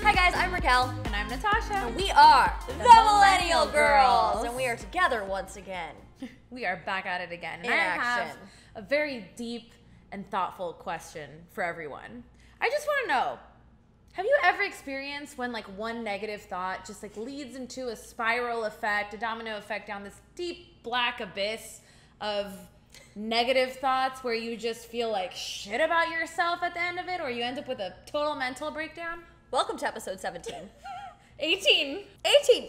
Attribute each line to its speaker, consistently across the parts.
Speaker 1: Hi guys, I'm Racquel.
Speaker 2: And I'm Natasha.
Speaker 1: And we are the Millennial Girls. And we are together once again.
Speaker 2: We are back at it again. And
Speaker 1: In
Speaker 2: I
Speaker 1: action.
Speaker 2: have a very deep and thoughtful question for everyone. I just want to know, have you ever experienced when like one negative thought just like leads into a spiral effect, a domino effect down this deep black abyss of negative thoughts where you just feel like shit about yourself at the end of it, or you end up with a total mental breakdown?
Speaker 1: Welcome to episode 17.
Speaker 2: 18.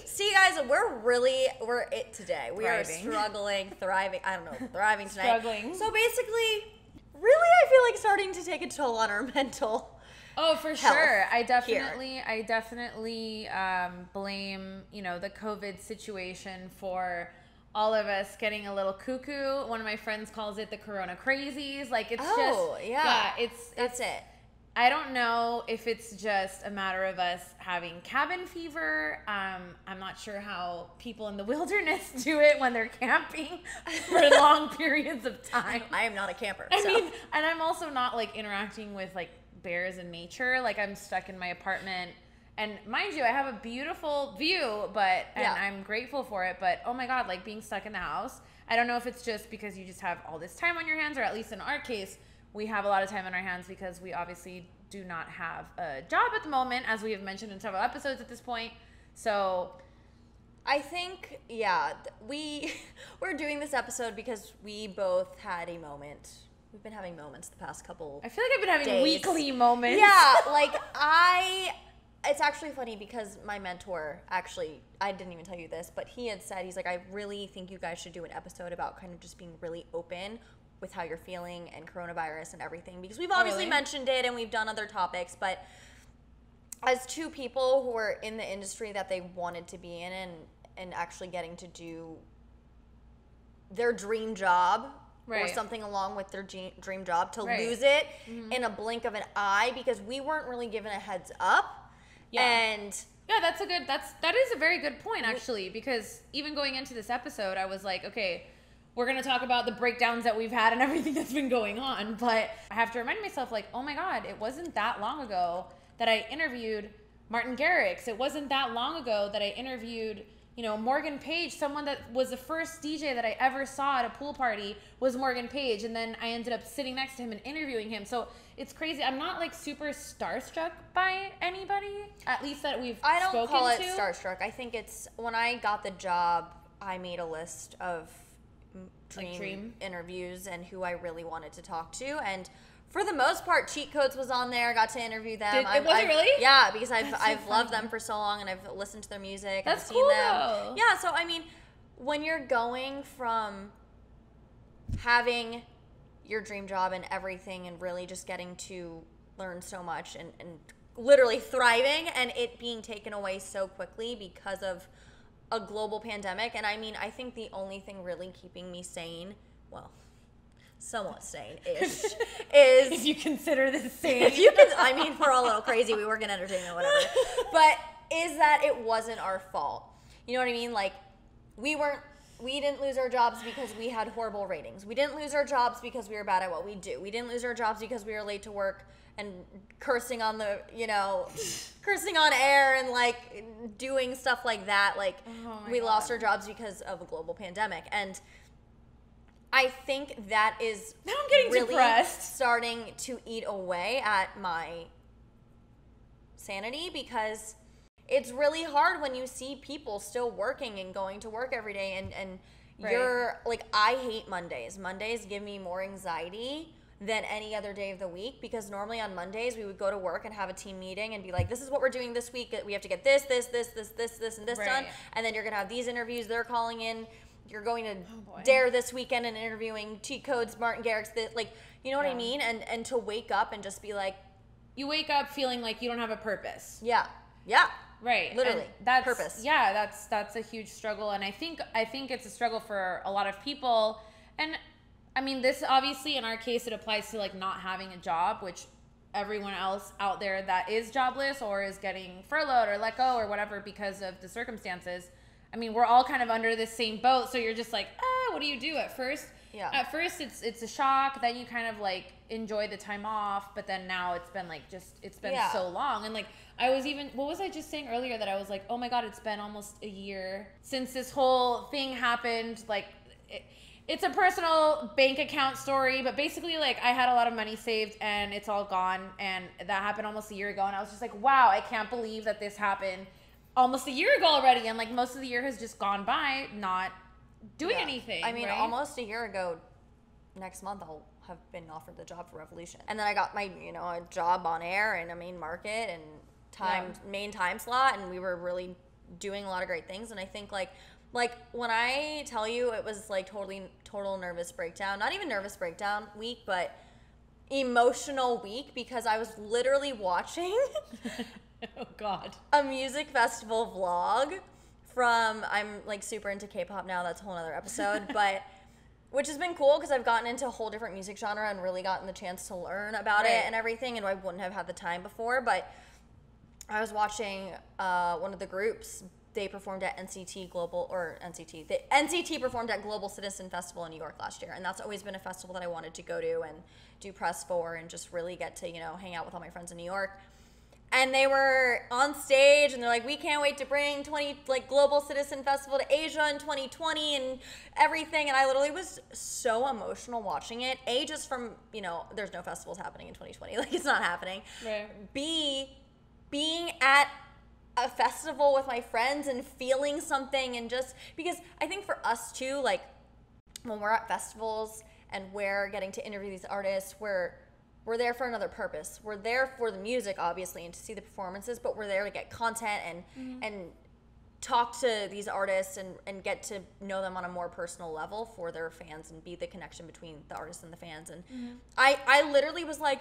Speaker 1: See guys, we're it today. We are
Speaker 2: Thriving.
Speaker 1: struggling, thriving. I don't know, thriving tonight.
Speaker 2: Struggling.
Speaker 1: So basically, really I feel like starting to take a toll on our mental.
Speaker 2: Oh, for
Speaker 1: health
Speaker 2: sure. I
Speaker 1: here.
Speaker 2: definitely blame, the COVID situation for all of us getting a little cuckoo. One of my friends calls it the corona crazies. Like it's
Speaker 1: That's it.
Speaker 2: I don't know if it's just a matter of us having cabin fever. I'm not sure how people in the wilderness do it when they're camping for long periods of time.
Speaker 1: I am not a camper.
Speaker 2: I mean, and I'm also not like interacting with like bears in nature. Like I'm stuck in my apartment, and mind you, I have a beautiful view, and I'm grateful for it. But oh my God, like being stuck in the house. I don't know if it's just because you just have all this time on your hands, or at least in our case, we have a lot of time on our hands because we obviously do not have a job at the moment, as we have mentioned in several episodes at this point. So
Speaker 1: I think, we're doing this episode because we both had a moment. We've been having moments the past couple
Speaker 2: I feel like I've been having
Speaker 1: days.
Speaker 2: weekly moments.
Speaker 1: Yeah, it's actually funny because my mentor, actually, I didn't even tell you this, but he had said, he's like, I really think you guys should do an episode about kind of just being really open with how you're feeling and coronavirus and everything, because we've obviously mentioned it and we've done other topics, but as two people who are in the industry that they wanted to be in and actually getting to do their dream job or something along with their dream job, to lose it in a blink of an eye because we weren't really given a heads up. And
Speaker 2: that is a very good point, actually, because even going into this episode, I was like, okay, we're going to talk about the breakdowns that we've had and everything that's been going on. But I have to remind myself, like, oh my God, it wasn't that long ago that I interviewed Martin Garrix. It wasn't that long ago that I interviewed, Morgan Page. Someone that was the first DJ that I ever saw at a pool party was Morgan Page. And then I ended up sitting next to him and interviewing him. So it's crazy. I'm not like super starstruck by anybody, at least that we've spoken to.
Speaker 1: I don't call it starstruck. I think it's, when I got the job, I made a list of dream interviews and who I really wanted to talk to, and for the most part, Cheat Codes was on there. Got to interview them.
Speaker 2: Was it really?
Speaker 1: Yeah, because I've loved them for so long, and I've listened to their music.
Speaker 2: That's
Speaker 1: I've seen
Speaker 2: cool,
Speaker 1: them.
Speaker 2: though.
Speaker 1: Yeah, so I mean, when you're going from having your dream job and everything, and really just getting to learn so much and literally thriving, and it being taken away so quickly because of a global pandemic. And I mean, I think the only thing really keeping me sane, well, somewhat sane-ish, is
Speaker 2: if you consider this sane.
Speaker 1: I mean, we're all a little crazy. We work in entertainment, whatever. But is that it wasn't our fault. You know what I mean? Like, we didn't lose our jobs because we had horrible ratings. We didn't lose our jobs because we were bad at what we do. We didn't lose our jobs because we were late to work and cursing on cursing on air and like doing stuff like that. Like, we lost our jobs because of a global pandemic. And I think that is
Speaker 2: now I'm getting
Speaker 1: really
Speaker 2: depressed,
Speaker 1: starting to eat away at my sanity, because it's really hard when you see people still working and going to work every day, and you're like, I hate Mondays. Mondays give me more anxiety than any other day of the week, because normally on Mondays we would go to work and have a team meeting and be like, this is what we're doing this week. We have to get this, and this done. And then you're going to have these interviews. They're calling in. You're going to Dare this weekend and interviewing Cheat Codes, Martin Garrix, like, you know what I mean? And to wake up and just be like,
Speaker 2: you wake up feeling like you don't have a purpose.
Speaker 1: Yeah.
Speaker 2: Right.
Speaker 1: Literally.
Speaker 2: And that's
Speaker 1: purpose.
Speaker 2: Yeah, that's a huge struggle. And I think it's a struggle for a lot of people. And I mean, this obviously, in our case, it applies to like not having a job, which everyone else out there that is jobless or is getting furloughed or let go or whatever because of the circumstances. I mean, we're all kind of under this same boat. So you're just like, what do you do? At first,
Speaker 1: Yeah.
Speaker 2: At first it's a shock, then you kind of like enjoy the time off, but then now it's been like it's been so long. And like what was I just saying earlier, that I was like, oh my God, it's been almost a year since this whole thing happened. Like it's a personal bank account story, but basically like I had a lot of money saved and it's all gone, and that happened almost a year ago, and I was just like, wow, I can't believe that this happened almost a year ago already, and like most of the year has just gone by not doing anything.
Speaker 1: I mean,
Speaker 2: right?
Speaker 1: almost a year ago, next month I'll have been offered the job for Revolution. And then I got my, a job on air in a main market and main time slot, and we were really doing a lot of great things. And I think like when I tell you it was like total nervous breakdown, not even nervous breakdown week, but emotional week, because I was literally watching
Speaker 2: oh God,
Speaker 1: a music festival vlog from, I'm like super into K-pop now, that's a whole other episode, but which has been cool because I've gotten into a whole different music genre and really gotten the chance to learn about it and everything, and I wouldn't have had the time before. But I was watching one of the groups. They performed at NCT performed at Global Citizen Festival in New York last year, and that's always been a festival that I wanted to go to and do press for and just really get to hang out with all my friends in New York. And they were on stage, and they're like, we can't wait to bring Global Citizen Festival to Asia in 2020 and everything. And I literally was so emotional watching it. A, just from, there's no festivals happening in 2020. Like, it's not happening.
Speaker 2: Right.
Speaker 1: B, being at a festival with my friends and feeling something, and just because I think for us too, like when we're at festivals and we're getting to interview these artists, we're there for another purpose. We're there for the music, obviously, and to see the performances, but we're there to get content and talk to these artists and get to know them on a more personal level for their fans and be the connection between the artists and the fans. And I literally was like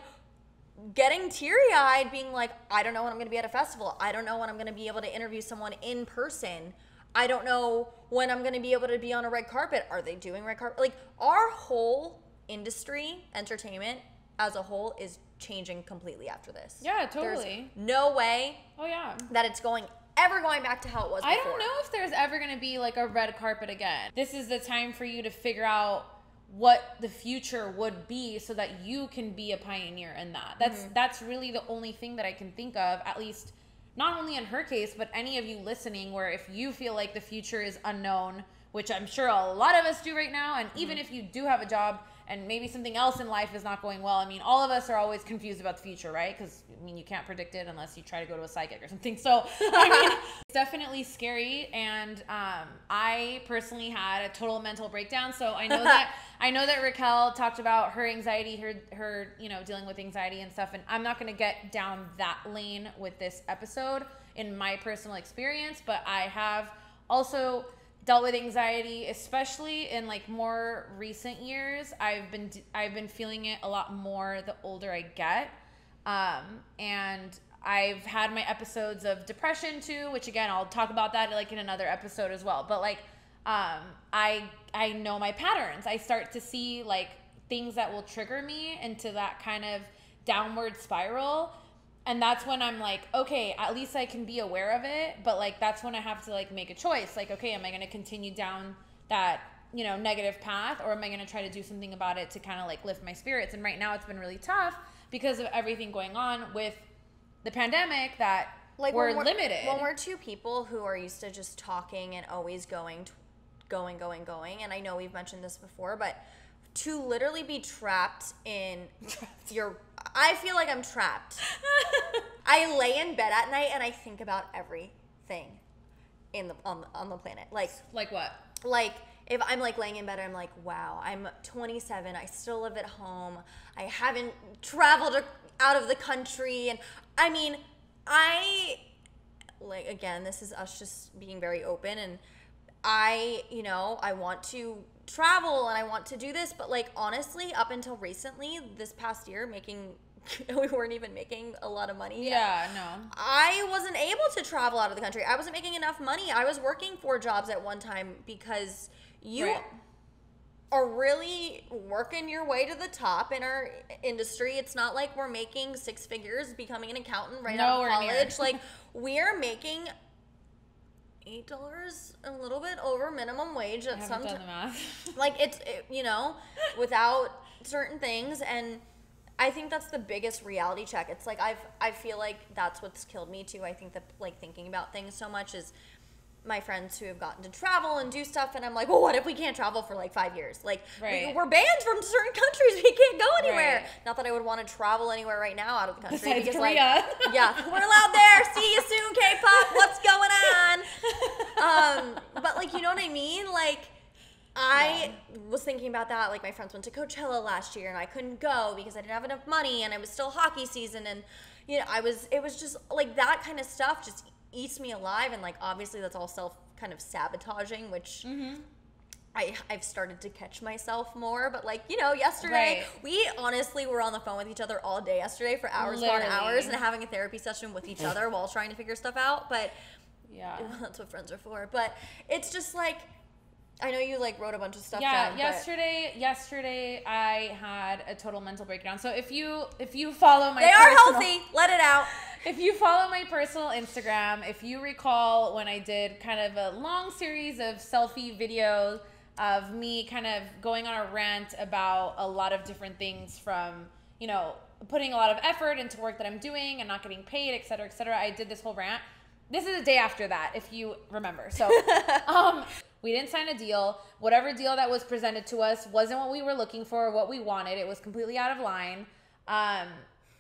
Speaker 1: getting teary-eyed, being like, I don't know when I'm going to be at a festival. I don't know when I'm going to be able to interview someone in person. I don't know when I'm going to be able to be on a red carpet. Are they doing red carpet? Like, our whole industry, entertainment as a whole, is changing completely after this.
Speaker 2: Yeah, totally.
Speaker 1: There's no way that it's ever going back to how it was before.
Speaker 2: I don't know if there's ever going to be like a red carpet again. This is the time for you to figure out what the future would be so that you can be a pioneer in that. That's really the only thing that I can think of, at least not only in her case, but any of you listening, where if you feel like the future is unknown, which I'm sure a lot of us do right now, and even if you do have a job and maybe something else in life is not going well, I mean, all of us are always confused about the future, right? Because, I mean, you can't predict it unless you try to go to a psychic or something. So, I mean, it's definitely scary, and I personally had a total mental breakdown. So I know that Racquel talked about her anxiety, her dealing with anxiety and stuff, and I'm not going to get down that lane with this episode in my personal experience, but I have also dealt with anxiety, especially in like more recent years. I've been feeling it a lot more the older I get, and I've had my episodes of depression too, which again I'll talk about that like in another episode as well. But like I know my patterns. I start to see like things that will trigger me into that kind of downward spiral. And that's when I'm like, okay, at least I can be aware of it. But like, that's when I have to like make a choice. Like, okay, am I going to continue down that, negative path, or am I going to try to do something about it to kind of like lift my spirits? And right now it's been really tough because of everything going on with the pandemic, that like we're limited.
Speaker 1: When we're two people who are used to just talking and always going. And I know we've mentioned this before, but to literally be trapped in I feel like I'm trapped. I lay in bed at night and I think about everything on the planet. Like
Speaker 2: what?
Speaker 1: Like if I'm like laying in bed, I'm like, wow, I'm 27. I still live at home. I haven't traveled out of the country. And I mean, again, this is us just being very open, and I want to travel and I want to do this, but like honestly, up until recently, this past year, we weren't even making a lot of money.
Speaker 2: Yeah, no.
Speaker 1: I wasn't able to travel out of the country. I wasn't making enough money. I was working 4 jobs at one time because you are really working your way to the top in our industry. It's not like we're making 6 figures becoming an accountant out of college. Like, we're making $8 a little bit over minimum wage at some
Speaker 2: done the math.
Speaker 1: Like you know, without certain things. And I think that's the biggest reality check. It's like I feel like that's what's killed me too. I think that like thinking about things so much is my friends who have gotten to travel and do stuff, and I'm like, well, what if we can't travel for like 5 years? Like, we're banned from certain countries. We can't go anywhere. Right. Not that I would want to travel anywhere right now out of the country.
Speaker 2: Besides
Speaker 1: because,
Speaker 2: Korea.
Speaker 1: like, yeah, we're allowed there. See you soon, K-pop. What's going on? But like, you know what I mean? Like, I was thinking about that. Like, my friends went to Coachella last year, and I couldn't go because I didn't have enough money, and it was still hockey season, and you know, it was just like that kind of stuff just eats me alive. And like, obviously that's all self kind of sabotaging, which I've started to catch myself more. But like, you know, yesterday we honestly were on the phone with each other all day yesterday for hours upon hours, and having a therapy session with each other while trying to figure stuff out. But yeah, that's what friends are for. But it's just like, I know you like wrote a bunch of stuff down.
Speaker 2: Yesterday I had a total mental breakdown. So if you follow my
Speaker 1: They are healthy. Let it out.
Speaker 2: If you follow my personal Instagram, if you recall when I did kind of a long series of selfie videos of me kind of going on a rant about a lot of different things, from, you know, putting a lot of effort into work that I'm doing and not getting paid, et cetera, et cetera. I did this whole rant. This is the day after that, if you remember. So we didn't sign a deal. Whatever deal that was presented to us wasn't what we were looking for, what we wanted. It was completely out of line.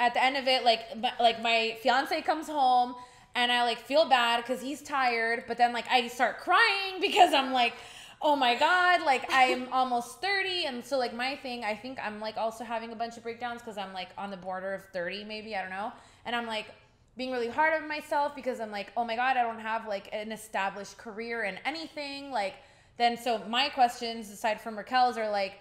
Speaker 2: At the end of it, like my fiance comes home, and I like feel bad because he's tired, but then like I start crying because I'm like, oh my God, like I'm almost 30. And so like my thing, I think I'm like also having a bunch of breakdowns because I'm like on the border of 30 maybe, I don't know. And I'm like being really hard on myself because I'm like, oh my God, I don't have like an established career in anything. Like, then so my questions aside from Racquel's are like,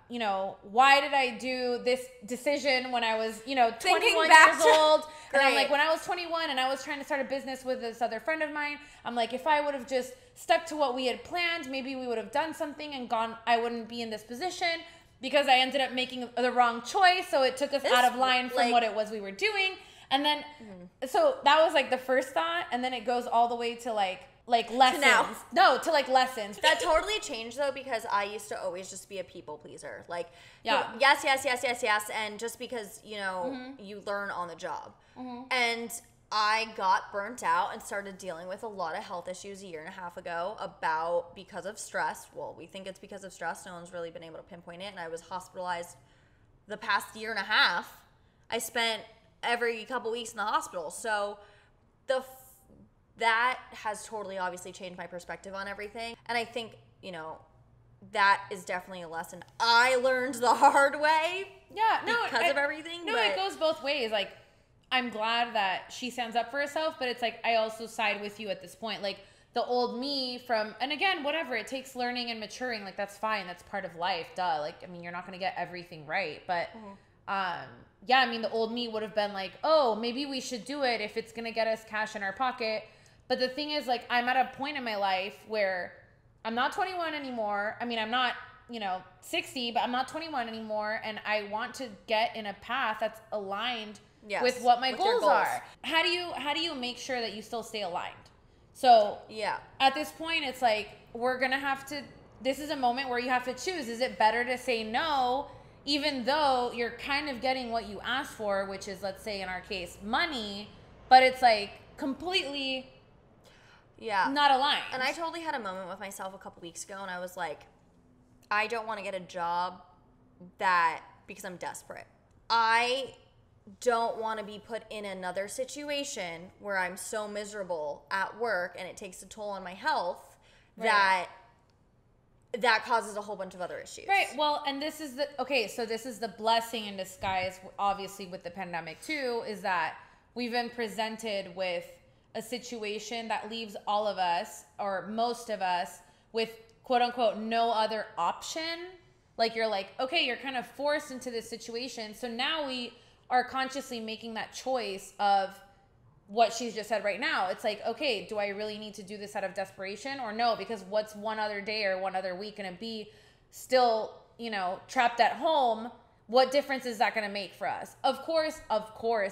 Speaker 2: you know, why did I do this decision when I was, you know, 21 years old? And I'm like, when I was 21 and I was trying to start a business with this other friend of mine, I'm like, if I would have just stuck to what we had planned, maybe we would have done something and gone, I wouldn't be in this position, because I ended up making the wrong choice. So it took us out of line from what it was we were doing. And then, so that was like the first thought. And then it goes all the way to like lessons. To like lessons.
Speaker 1: That totally changed though, because I used to always just be a people pleaser. Like, yes. And just because, you know, you learn on the job. And I got burnt out and started dealing with a lot of health issues a year and a half ago because of stress. Well, we think it's because of stress. No one's really been able to pinpoint it. And I was hospitalized the past year and a half. I spent every couple weeks in the hospital. So that has totally obviously changed my perspective on everything. And I think, you know, that is definitely a lesson I learned the hard way.
Speaker 2: Yeah,
Speaker 1: because of everything.
Speaker 2: No, it goes both ways. Like, I'm glad that she stands up for herself, but it's like, I also side with you at this point. Like, the old me from, and again, whatever, it takes learning and maturing. Like, that's fine. That's part of life. Duh. Like, I mean, you're not going to get everything right. But, yeah, I mean, the old me would have been like, oh, maybe we should do it if it's going to get us cash in our pocket. But the thing is, like, I'm at a point in my life where I'm not 21 anymore. I mean, I'm not, you know, 60, but I'm not 21 anymore. And I want to get in a path that's aligned with what my goals are. How do you make sure that you still stay aligned? So at this point, it's like, we're going to have to, this is a moment where you have to choose. Is it better to say no, even though you're kind of getting what you asked for, which is, let's say in our case, money, but it's like completely not aligned.
Speaker 1: And I totally had a moment with myself a couple weeks ago, and I was like, I don't want to get a job because I'm desperate. I don't want to be put in another situation where I'm so miserable at work and it takes a toll on my health that causes a whole bunch of other issues.
Speaker 2: Right. Well, and this is the blessing in disguise, obviously, with the pandemic too, is that we've been presented with a situation that leaves all of us, or most of us, with quote unquote no other option. Like, you're like, okay, you're kind of forced into this situation. So now we are consciously making that choice of what she's just said right now. It's like, okay, do I really need to do this out of desperation or no? Because what's one other day or one other week going to be still, you know, trapped at home? What difference is that going to make for us? Of course,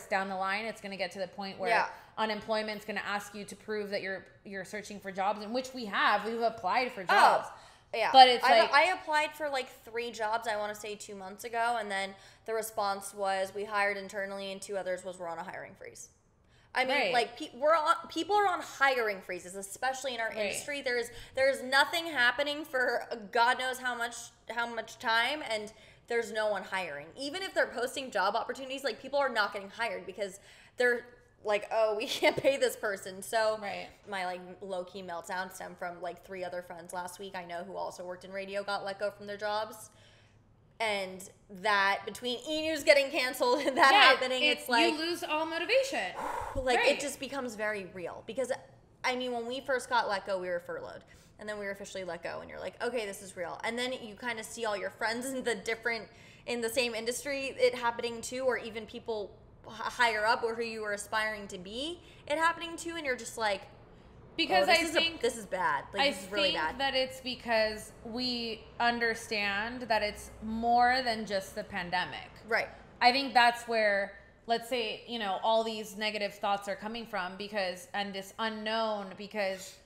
Speaker 2: down the line, it's going to get to the point where unemployment's going to ask you to prove that you're searching for jobs, in which we've applied for jobs.
Speaker 1: Oh, yeah.
Speaker 2: But it's
Speaker 1: I applied for like 3 jobs, I want to say 2 months ago, and then the response was we hired internally, and 2 others was we're on a hiring freeze. I mean,
Speaker 2: right.
Speaker 1: like people are on hiring freezes, especially in our industry. There's nothing happening for God knows how much time, and there's no one hiring. Even if they're posting job opportunities, like people are not getting hired because they're like, oh, we can't pay this person. So my like low-key meltdown stemmed from like 3 other friends last week I know who also worked in radio got let go from their jobs. And that between E-News getting canceled and that happening, it's like
Speaker 2: you lose all motivation.
Speaker 1: Like it just becomes very real. Because I mean, when we first got let go, we were furloughed. And then we were officially let go, and you're like, okay, this is real. And then you kind of see all your friends in the same industry, it happening too, or even people higher up or who you were aspiring to be, it happening too, and you're just like,
Speaker 2: because
Speaker 1: I
Speaker 2: think
Speaker 1: this is bad. Like, this is really bad.
Speaker 2: I think that it's because we understand that it's more than just the pandemic.
Speaker 1: Right.
Speaker 2: I think that's where, let's say, all these negative thoughts are coming from, and this unknown, because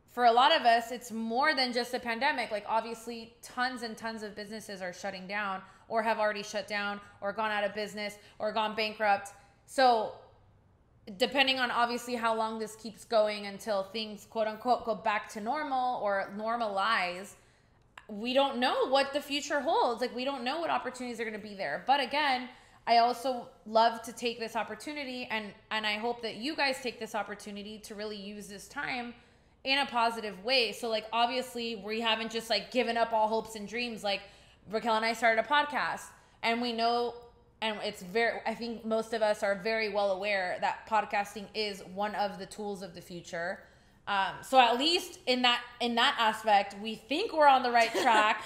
Speaker 2: for a lot of us, it's more than just a pandemic. Like, obviously, tons and tons of businesses are shutting down or have already shut down or gone out of business or gone bankrupt. So depending on obviously how long this keeps going until things, quote unquote, go back to normal or normalize, we don't know what the future holds. Like, we don't know what opportunities are going to be there. But again, I also love to take this opportunity, and I hope that you guys take this opportunity to really use this time in a positive way. So like, obviously we haven't just like given up all hopes and dreams. Like, Racquel and I started a podcast, and we know, and I think most of us are very well aware that podcasting is one of the tools of the future. So at least in that aspect, we think we're on the right track.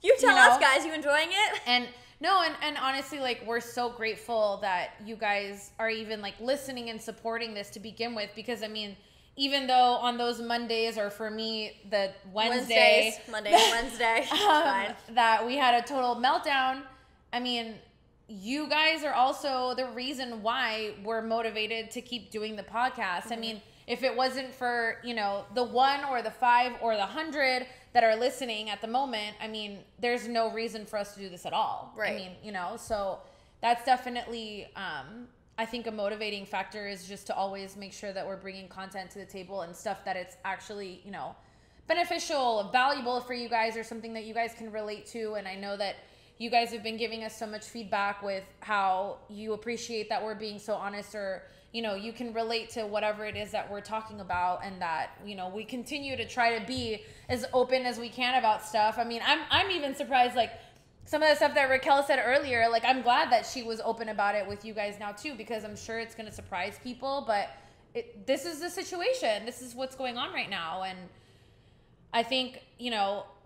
Speaker 1: You tell us, guys, you enjoying it?
Speaker 2: And honestly, like, we're so grateful that you guys are even like listening and supporting this to begin with, because I mean, even though on those Mondays, or for me, the Monday and Wednesday, that we had a total meltdown, I mean, you guys are also the reason why we're motivated to keep doing the podcast. Mm-hmm. I mean, if it wasn't for, the 1 or the 5 or the 100 that are listening at the moment, I mean, there's no reason for us to do this at all. Right. I mean, so that's definitely, I think a motivating factor is just to always make sure that we're bringing content to the table and stuff that it's actually, beneficial, valuable for you guys, or something that you guys can relate to. And I know that you guys have been giving us so much feedback with how you appreciate that we're being so honest, or, you can relate to whatever it is that we're talking about, and that, we continue to try to be as open as we can about stuff. I mean, I'm even surprised, like, some of the stuff that Racquel said earlier, like, I'm glad that she was open about it with you guys now too, because I'm sure it's going to surprise people, but this is the situation. This is what's going on right now. And I think,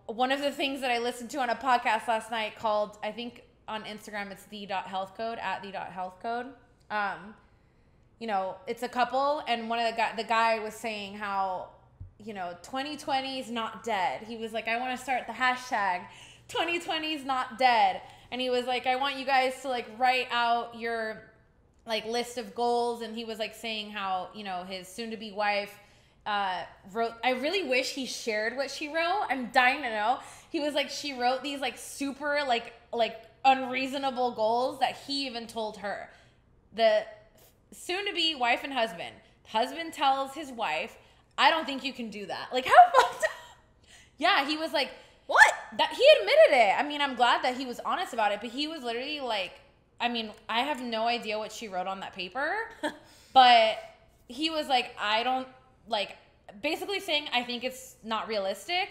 Speaker 2: one of the things that I listened to on a podcast last night called, I think on Instagram, it's the.healthcode, @the.healthcode. It's a couple, and one of the guy was saying how, 2020 is not dead. He was like, I want to start the hashtag 2020 is not dead. And he was like, I want you guys to like write out your like list of goals. And he was like saying how, his soon to be wife wrote, I really wish he shared what she wrote. I'm dying to know. He was like, she wrote these like super like unreasonable goals that he even told her. The soon to be wife and husband tells his wife, I don't think you can do that. Like, how fucked up? Yeah, he was like,
Speaker 1: what?
Speaker 2: That he admitted it. I mean, I'm glad that he was honest about it, but he was literally like, I mean, I have no idea what she wrote on that paper, but he was like, I don't, like, basically saying, I think it's not realistic,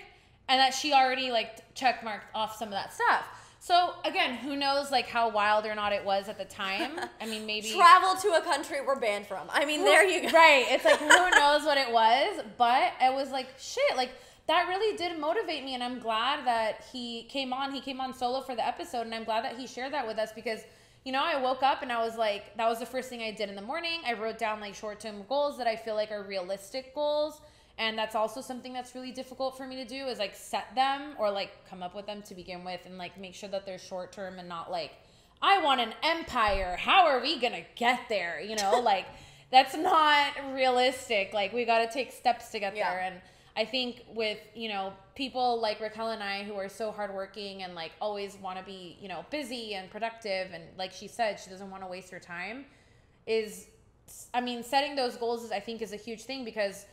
Speaker 2: and that she already, like, checkmarked off some of that stuff. So, again, who knows, like, how wild or not it was at the time. I mean, maybe...
Speaker 1: Travel to a country we're banned from. I mean, there you go.
Speaker 2: Right. It's like, who knows what it was, but it was like, shit, like, that really did motivate me, and I'm glad that he came on solo for the episode, and I'm glad that he shared that with us, because, I woke up and I was like, that was the first thing I did in the morning. I wrote down like short-term goals that I feel like are realistic goals, and that's also something that's really difficult for me to do, is like set them or like come up with them to begin with, and like make sure that they're short-term and not like, I want an empire, how are we gonna get there, like that's not realistic. Like, we got to take steps to get there. And I think with, you know, people like Racquel and I who are so hardworking and like always want to be, you know, busy and productive, and like she said, she doesn't want to waste her time, setting those goals I think is a huge thing, because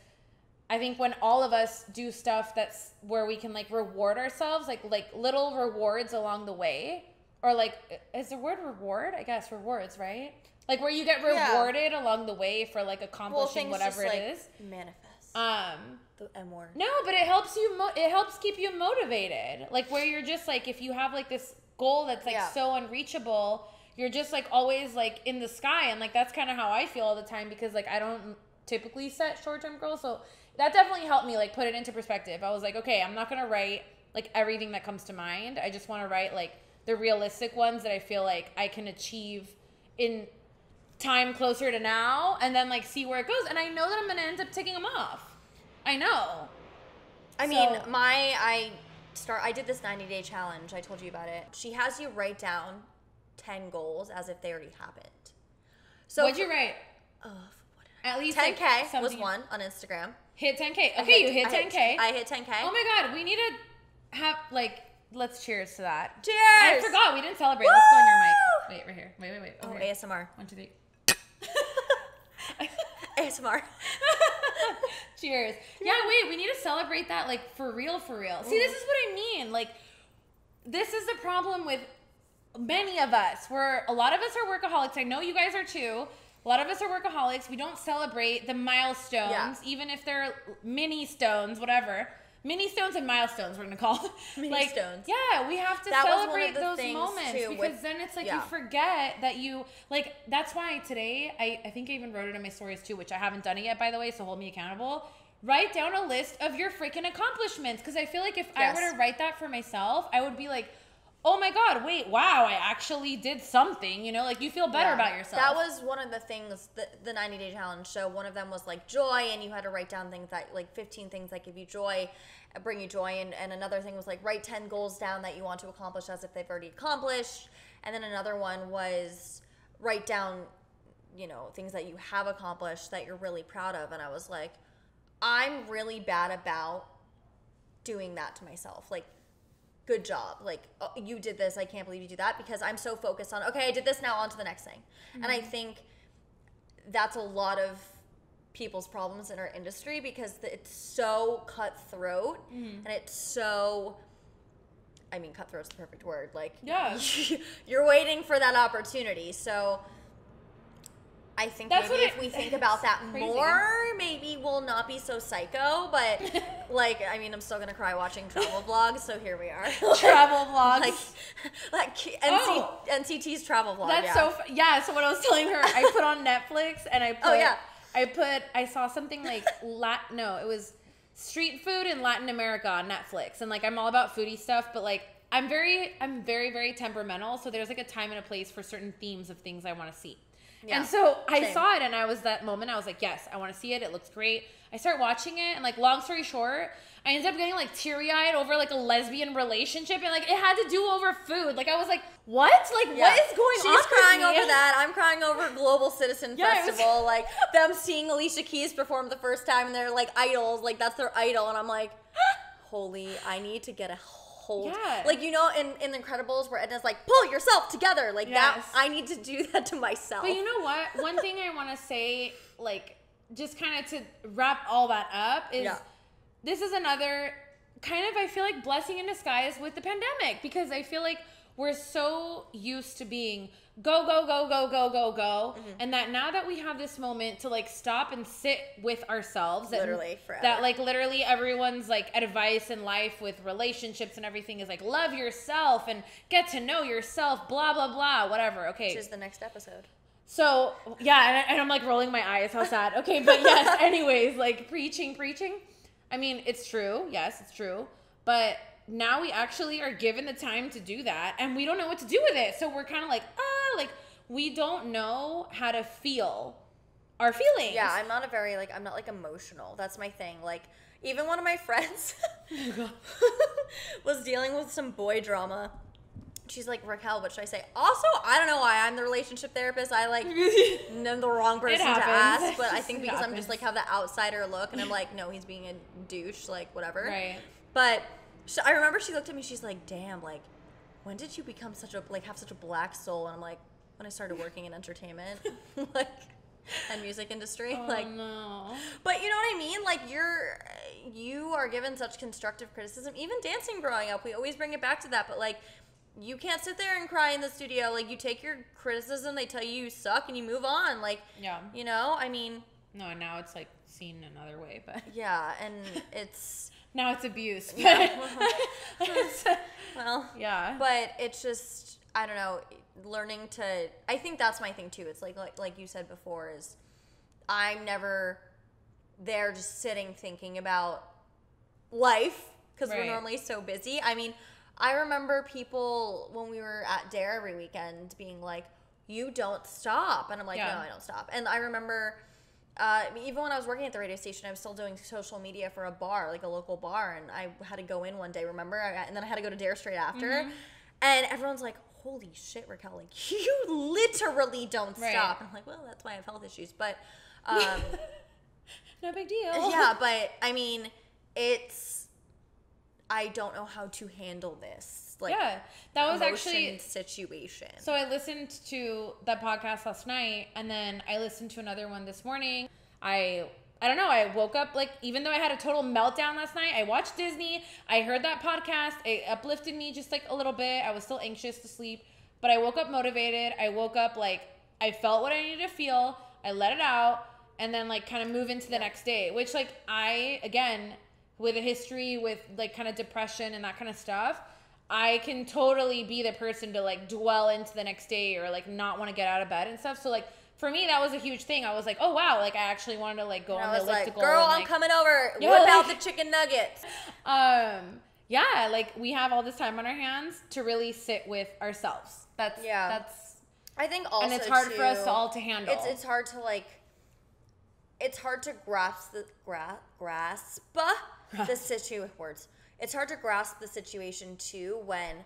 Speaker 2: I think when all of us do stuff that's where we can like reward ourselves, like little rewards along the way, or like, is the word reward? I guess rewards, right? Like where you get rewarded along the way for like accomplishing whatever it is.
Speaker 1: Manifest. The M word.
Speaker 2: No, but it helps you. It helps keep you motivated. Like where you're just like, if you have like this goal that's like so unreachable, you're just like always like in the sky, and like that's kind of how I feel all the time, because like I don't typically set short-term goals, so that definitely helped me like put it into perspective. I was like, okay, I'm not gonna write like everything that comes to mind. I just want to write like the realistic ones that I feel like I can achieve in time closer to now, and then like see where it goes. And I know that I'm gonna end up taking them off. I know.
Speaker 1: I mean, I did this 90-day challenge. I told you about it. She has you write down 10 goals as if they already happened. So
Speaker 2: what'd you write? At least
Speaker 1: 10K
Speaker 2: like
Speaker 1: was one on Instagram.
Speaker 2: Hit 10K. Okay, you hit 10K.
Speaker 1: I hit 10K.
Speaker 2: Oh my God, we need to have like, let's cheers to that.
Speaker 1: Cheers!
Speaker 2: I forgot, we didn't celebrate. Woo! Let's go on your mic. Wait, right here. Wait.
Speaker 1: Oh,
Speaker 2: here.
Speaker 1: ASMR.
Speaker 2: 1, 2, 3.
Speaker 1: ASMR.
Speaker 2: Cheers. Yeah, wait, we need to celebrate that, like, for real. See, this is what I mean. Like, this is the problem with many of us. A lot of us are workaholics. I know you guys are too. A lot of us are workaholics. We don't celebrate the milestones, even if they're mini stones, whatever. Mini stones and milestones, we're going to call them.
Speaker 1: Mini stones.
Speaker 2: Yeah, we have to celebrate those moments, because then it's like you forget that you, like, that's why today, I think I even wrote it in my stories too, which I haven't done it yet, by the way, so hold me accountable. Write down a list of your freaking accomplishments, because I feel like if I were to write that for myself, I would be like, oh my God, wait, wow, I actually did something, you know, like you feel better about yourself.
Speaker 1: That was one of the things, the 90-day challenge. So one of them was like joy, and you had to write down things that, like 15 things that give you joy, bring you joy. And another thing was like write 10 goals down that you want to accomplish as if they've already accomplished. And then another one was write down, you know, things that you have accomplished that you're really proud of. And I was like, I'm really bad about doing that to myself. Like, good job. Like, oh, you did this. I can't believe you did that, because I'm so focused on, okay, I did this, now on to the next thing. Mm-hmm. And I think that's a lot of people's problems in our industry, because it's so cutthroat, and it's so, I mean, cutthroat's the perfect word. Like, you're waiting for that opportunity. So I think maybe if we think about that more, maybe we'll not be so psycho. But like, I mean, I'm still gonna cry watching travel vlogs. So here we are.
Speaker 2: Travel vlogs,
Speaker 1: like NCT's travel vlog.
Speaker 2: That's so So what I was telling her, I put on Netflix, and I put I saw something like it was street food in Latin America on Netflix, and like I'm all about foodie stuff, but like I'm very very temperamental. So there's like a time and a place for certain themes of things I want to see. Yeah, and so I saw it, and I was like, yes, I want to see it. It looks great. I start watching it, and like, long story short, I ended up getting like teary-eyed over like a lesbian relationship, and like it had to do over food. Like I was like, what? Like what is going on?
Speaker 1: She's crying over that. I'm crying over Global Citizen Festival. Like them seeing Alicia Keys perform the first time, and they're like idols. Like that's their idol, and I'm like, holy, I need to get a hold. Like, you know, in The Incredibles where Edna's like, pull yourself together. Like that, I need to do that to myself.
Speaker 2: But you know what? One thing I want to say, like, just kind of to wrap all that up is this is another kind of, I feel like, blessing in disguise with the pandemic, because I feel like we're so used to being go, and that now that we have this moment to like stop and sit with ourselves,
Speaker 1: literally forever.
Speaker 2: That like literally everyone's like advice in life with relationships and everything is like love yourself and get to know yourself, blah blah blah, whatever. Okay,
Speaker 1: which is the next episode.
Speaker 2: So yeah, and I'm like rolling my eyes, how sad. Okay, but yes, anyways, like preaching. I mean, it's true. Yes, it's true. But now we actually are given the time to do that, and we don't know what to do with it. So we're kind of like, we don't know how to feel our feelings.
Speaker 1: Yeah, I'm not like emotional. That's my thing. Like, even one of my friends was dealing with some boy drama, she's like, Racquel, what should I say? Also, I don't know why I'm the relationship therapist. I like am the wrong person to ask, but I think because I'm just like have the outsider look, and I'm like, no, he's being a douche, like whatever.
Speaker 2: Right.
Speaker 1: But I remember she looked at me. She's like, damn, like, when did you become such a have such a black soul? And I'm like, when I started working in entertainment, like, and music industry, like,
Speaker 2: no.
Speaker 1: But you know what I mean? Like, you are given such constructive criticism. Even dancing growing up, we always bring it back to that. But like, you can't sit there and cry in the studio. Like, you take your criticism, they tell you suck, and you move on. Like,
Speaker 2: yeah,
Speaker 1: you know, I mean.
Speaker 2: No, now it's like seen another way, but
Speaker 1: yeah, and it's.
Speaker 2: Now it's abuse.
Speaker 1: Yeah. Well,
Speaker 2: yeah.
Speaker 1: But it's just, I don't know, learning to, I think that's my thing too. It's like you said before, is I'm never there just sitting thinking about life because we're normally so busy. I mean, I remember people when we were at Dare every weekend being like, you don't stop. And I'm like, no, I don't stop. And I remember even when I was working at the radio station, I was still doing social media for a bar, like a local bar, and I had to go in one day, remember? And then I had to go to Dare straight after. Mm-hmm. And everyone's like, holy shit, Racquel, like, you literally don't stop. And I'm like, well, that's why I have health issues. But
Speaker 2: no big deal.
Speaker 1: Yeah, but I mean, I don't know how to handle this. Like,
Speaker 2: yeah, that was actually
Speaker 1: situation.
Speaker 2: So I listened to that podcast last night, and then I listened to another one this morning. I don't know, I woke up, like, even though I had a total meltdown last night, I watched Disney, I heard that podcast, it uplifted me just like a little bit. I was still anxious to sleep, but I woke up motivated. I woke up like I felt what I needed to feel, I let it out, and then like kind of move into the next day, which like I, again, with a history with like kind of depression and that kind of stuff, I can totally be the person to like dwell into the next day or like not want to get out of bed and stuff. So like for me, that was a huge thing. I was like, oh wow, like I actually wanted to like go on the elliptical.
Speaker 1: Like, girl,
Speaker 2: and,
Speaker 1: I'm coming over. Whip out the chicken nuggets.
Speaker 2: Yeah, like we have all this time on our hands to really sit with ourselves. That's
Speaker 1: I think also,
Speaker 2: and it's hard for us all to handle.
Speaker 1: It's hard to like. It's hard to grasp the situation. It's hard to grasp the situation too when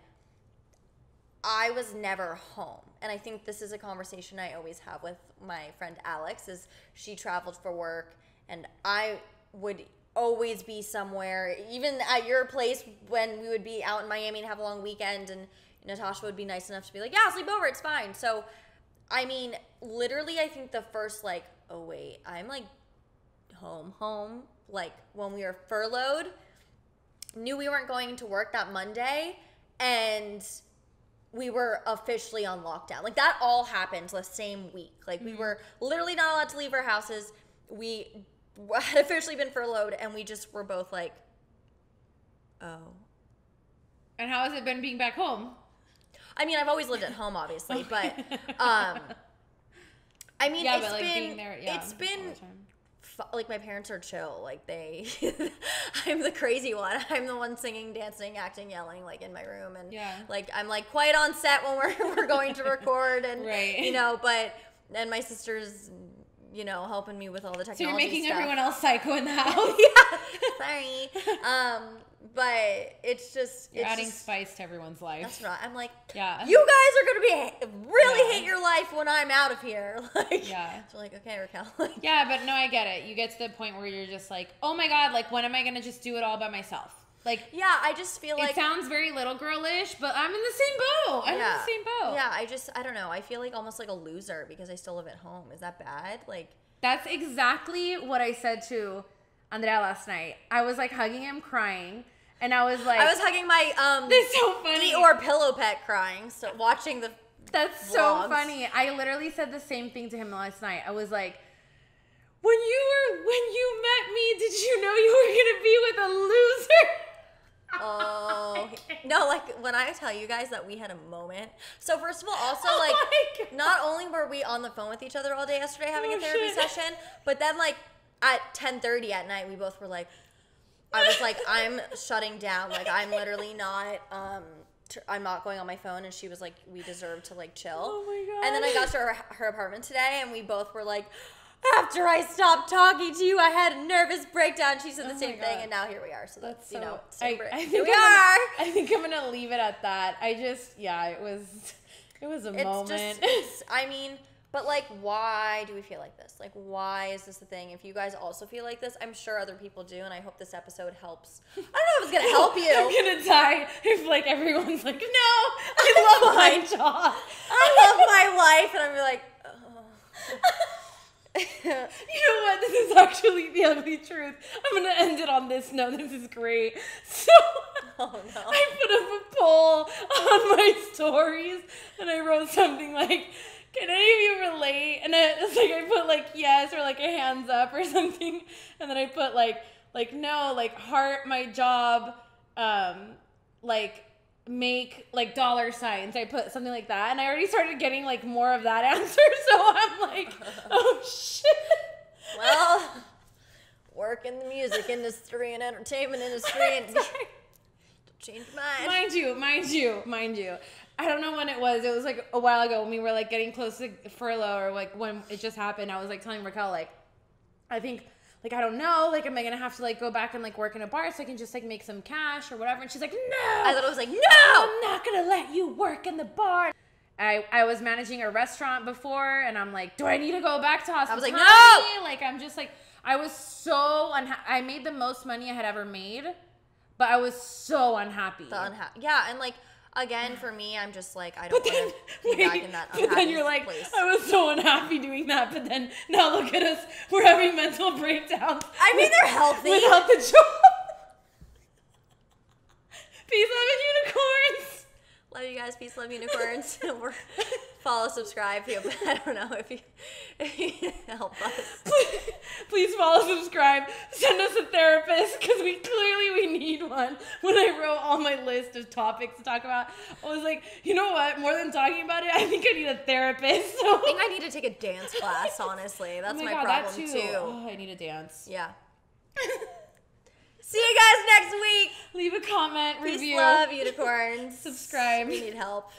Speaker 1: I was never home. And I think this is a conversation I always have with my friend Alex, is she traveled for work and I would always be somewhere, even at your place when we would be out in Miami and have a long weekend, and Natasha would be nice enough to be like, yeah, sleep over, it's fine. So, I mean, literally I think the first like, oh wait, I'm like home, like when we were furloughed, knew we weren't going to work that Monday, and we were officially on lockdown. Like that all happened the same week. Like we were literally not allowed to leave our houses. We had officially been furloughed, and we just were both like, oh.
Speaker 2: And how has it been being back home?
Speaker 1: I mean, I've always lived at home, obviously, but I mean,
Speaker 2: yeah, but like being there,
Speaker 1: it's been like my parents are chill. Like I'm the crazy one. I'm the one singing, dancing, acting, yelling, like in my room, and like I'm like quiet on set when we're going to record, and but then my sister's helping me with all the technology.
Speaker 2: So you're making
Speaker 1: stuff.
Speaker 2: Everyone else psycho in the house.
Speaker 1: Sorry. But it's just
Speaker 2: you're adding spice to everyone's life.
Speaker 1: That's right. I'm like, you guys are gonna really hate your life when I'm out of here. Like, so like, okay, Racquel.
Speaker 2: Yeah, but no, I get it. You get to the point where you're just like, oh my god, like when am I gonna just do it all by myself? Like,
Speaker 1: yeah, I just feel like
Speaker 2: it sounds very little girlish, but I'm in the same boat. I'm in the same boat.
Speaker 1: Yeah, I don't know. I feel like almost like a loser because I still live at home. Is that bad? Like,
Speaker 2: that's exactly what I said to Andrea last night. I was like hugging him, crying. And I was like,
Speaker 1: I was hugging my
Speaker 2: this is so funny.
Speaker 1: Eeyore pillow pet, crying. So watching the
Speaker 2: that's
Speaker 1: vlogs.
Speaker 2: So funny. I literally said the same thing to him last night. I was like, when you met me, did you know you were gonna be with a loser?
Speaker 1: Oh no! Like when I tell you guys that we had a moment. So first of all, also not only were we on the phone with each other all day yesterday having a therapy session, but then like at 10:30 at night, we both were like. I was like, I'm shutting down. Like, I'm literally not, I'm not going on my phone. And she was like, we deserve to, like, chill.
Speaker 2: Oh, my God.
Speaker 1: And then I got to her apartment today, and we both were like, after I stopped talking to you, I had a nervous breakdown. She said the same thing, and now here we are. So that's
Speaker 2: so,
Speaker 1: you know,
Speaker 2: here we are. I think I'm gonna leave it at that. It was a moment.
Speaker 1: I mean, but like, why do we feel like this? Like, why is this a thing? If you guys also feel like this, I'm sure other people do, and I hope this episode helps. I don't know if it's gonna help you.
Speaker 2: I'm gonna die if like everyone's like, no, I love my job.
Speaker 1: I love my life, and I'm like,
Speaker 2: you know what? This is actually the ugly truth. I'm gonna end it on this note. This is great. So
Speaker 1: oh no.
Speaker 2: I put up a poll on my stories, and I wrote something like, can any of you relate? And I put like yes or like a hands up or something, and then I put like no, like heart my job, like make like dollar signs. I put something like that, and I already started getting like more of that answer. So I'm like, oh shit.
Speaker 1: Well, work in the music industry and entertainment industry, and change your mind. Mind you. I don't know when it was. It was like a while ago when we were like getting close to furlough, or like when it just happened. I was like telling Racquel, like, I think, like, I don't know, like, am I gonna have to like go back and like work in a bar so I can just like make some cash or whatever? And she's like, no. I thought it was like, no,
Speaker 2: I'm not gonna let you work in the bar. I was managing a restaurant before, and I'm like, do I need to go back to hospitality?
Speaker 1: I was like, no.
Speaker 2: Like, I'm just like, I was so I made the most money I had ever made, but I was so unhappy.
Speaker 1: Yeah, and like, again, for me, I'm just like, I don't want to be back in that unhappy
Speaker 2: But then you're like,
Speaker 1: place.
Speaker 2: I was so unhappy doing that, but then now look at us, we're having mental breakdowns.
Speaker 1: I mean, they're healthy.
Speaker 2: Without the job. Peace, love, and unicorns.
Speaker 1: Love you guys. Peace, love, unicorns. Follow, subscribe. I don't know if you help us.
Speaker 2: Please follow, subscribe. Send us a therapist, because we need one. When I wrote all my list of topics to talk about, I was like, you know what? More than talking about it, I think I need a therapist. So.
Speaker 1: I think I need to take a dance class, honestly. That's my problem, too.
Speaker 2: Oh, I need a dance.
Speaker 1: Yeah. See you guys next week.
Speaker 2: Leave a comment,
Speaker 1: Peace,
Speaker 2: review.
Speaker 1: love, unicorns.
Speaker 2: Subscribe.
Speaker 1: We need help.